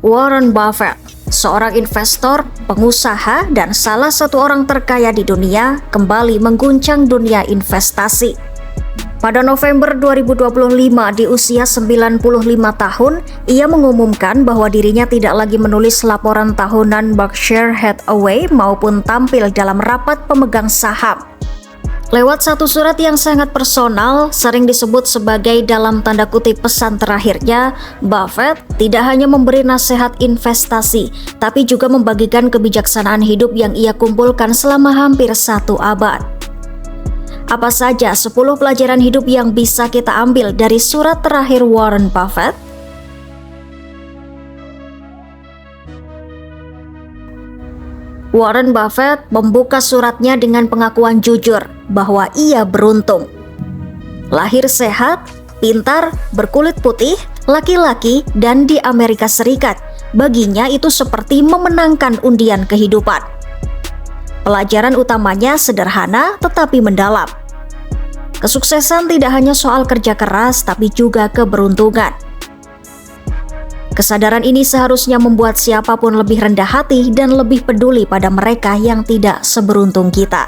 Warren Buffett, seorang investor, pengusaha, dan salah satu orang terkaya di dunia, kembali mengguncang dunia investasi. Pada November 2025, di usia 95 tahun, ia mengumumkan bahwa dirinya tidak lagi menulis laporan tahunan Berkshire Hathaway maupun tampil dalam rapat pemegang saham. Lewat satu surat yang sangat personal, sering disebut sebagai dalam tanda kutip pesan terakhirnya, Buffett tidak hanya memberi nasihat investasi, tapi juga membagikan kebijaksanaan hidup yang ia kumpulkan selama hampir 1 abad. Apa saja 10 pelajaran hidup yang bisa kita ambil dari surat terakhir Warren Buffett? Warren Buffett membuka suratnya dengan pengakuan jujur bahwa ia beruntung. Lahir sehat, pintar, berkulit putih, laki-laki, dan di Amerika Serikat. Baginya itu seperti memenangkan undian kehidupan. Pelajaran utamanya sederhana tetapi mendalam. Kesuksesan tidak hanya soal kerja keras tapi juga keberuntungan. Kesadaran ini seharusnya membuat siapapun lebih rendah hati dan lebih peduli pada mereka yang tidak seberuntung kita.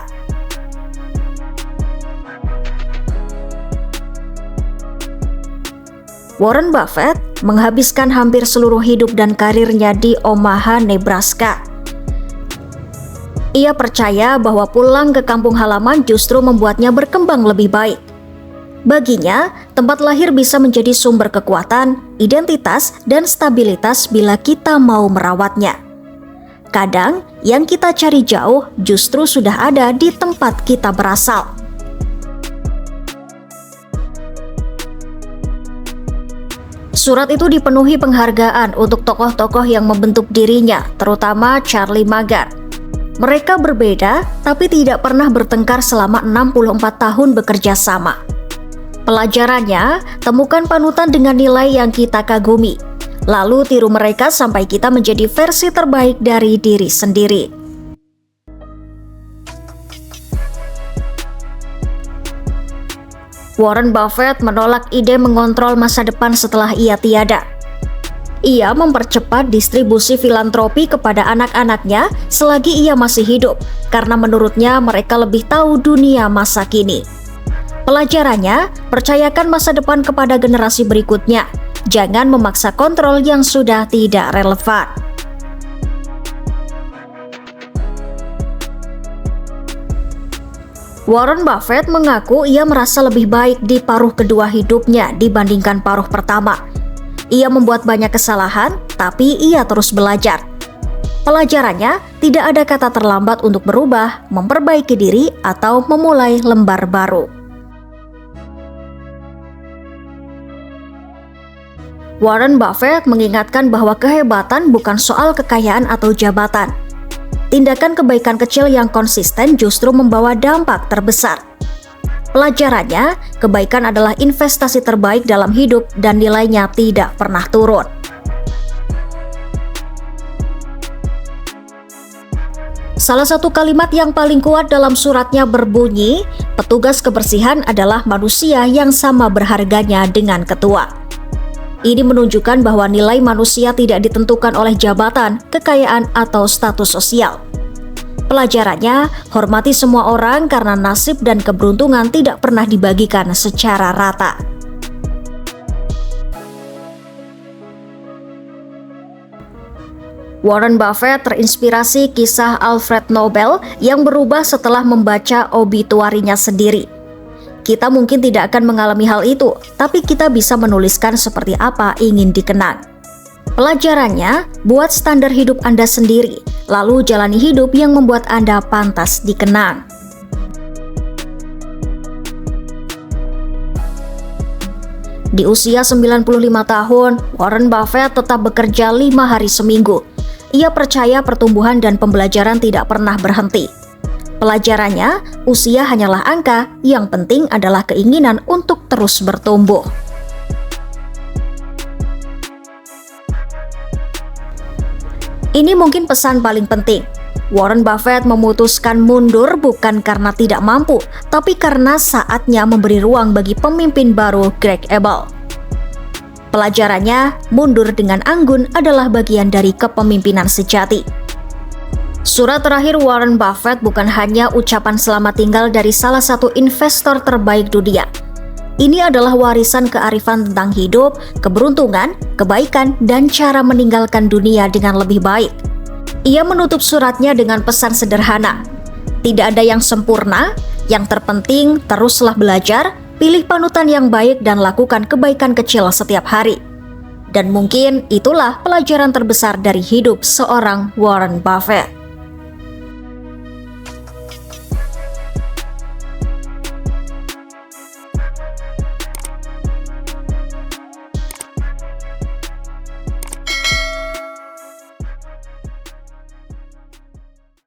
Warren Buffett menghabiskan hampir seluruh hidup dan karirnya di Omaha, Nebraska. Ia percaya bahwa pulang ke kampung halaman justru membuatnya berkembang lebih baik. Baginya, tempat lahir bisa menjadi sumber kekuatan, identitas, dan stabilitas bila kita mau merawatnya. Kadang, yang kita cari jauh justru sudah ada di tempat kita berasal. Surat itu dipenuhi penghargaan untuk tokoh-tokoh yang membentuk dirinya, terutama Charlie Munger. Mereka berbeda, tapi tidak pernah bertengkar selama 64 tahun bekerja sama. Pelajarannya, temukan panutan dengan nilai yang kita kagumi. Lalu tiru mereka sampai kita menjadi versi terbaik dari diri sendiri. Warren Buffett menolak ide mengontrol masa depan setelah ia tiada. Ia mempercepat distribusi filantropi kepada anak-anaknya selagi ia masih hidup, karena menurutnya mereka lebih tahu dunia masa kini. Pelajarannya, percayakan masa depan kepada generasi berikutnya. Jangan memaksa kontrol yang sudah tidak relevan. Warren Buffett mengaku ia merasa lebih baik di paruh kedua hidupnya dibandingkan paruh pertama. Ia membuat banyak kesalahan, tapi ia terus belajar. Pelajarannya, tidak ada kata terlambat untuk berubah, memperbaiki diri, atau memulai lembar baru. Warren Buffett mengingatkan bahwa kehebatan bukan soal kekayaan atau jabatan. Tindakan kebaikan kecil yang konsisten justru membawa dampak terbesar. Pelajarannya, kebaikan adalah investasi terbaik dalam hidup dan nilainya tidak pernah turun. Salah satu kalimat yang paling kuat dalam suratnya berbunyi, petugas kebersihan adalah manusia yang sama berharganya dengan ketua. Ini menunjukkan bahwa nilai manusia tidak ditentukan oleh jabatan, kekayaan, atau status sosial. Pelajarannya, hormati semua orang karena nasib dan keberuntungan tidak pernah dibagikan secara rata. Warren Buffett terinspirasi kisah Alfred Nobel yang berubah setelah membaca obituarinya sendiri. Kita mungkin tidak akan mengalami hal itu, tapi kita bisa menuliskan seperti apa ingin dikenang. Pelajarannya, buat standar hidup Anda sendiri, lalu jalani hidup yang membuat Anda pantas dikenang. Di usia 95 tahun, Warren Buffett tetap bekerja 5 hari seminggu. Ia percaya pertumbuhan dan pembelajaran tidak pernah berhenti. Pelajarannya, usia hanyalah angka, yang penting adalah keinginan untuk terus bertumbuh. Ini mungkin pesan paling penting. Warren Buffett memutuskan mundur bukan karena tidak mampu, tapi karena saatnya memberi ruang bagi pemimpin baru Greg Abel. Pelajarannya, mundur dengan anggun adalah bagian dari kepemimpinan sejati. Surat terakhir Warren Buffett bukan hanya ucapan selamat tinggal dari salah satu investor terbaik dunia. Ini adalah warisan kearifan tentang hidup, keberuntungan, kebaikan, dan cara meninggalkan dunia dengan lebih baik. Ia menutup suratnya dengan pesan sederhana. Tidak ada yang sempurna, yang terpenting teruslah belajar, pilih panutan yang baik dan lakukan kebaikan kecil setiap hari. Dan mungkin itulah pelajaran terbesar dari hidup seorang Warren Buffett.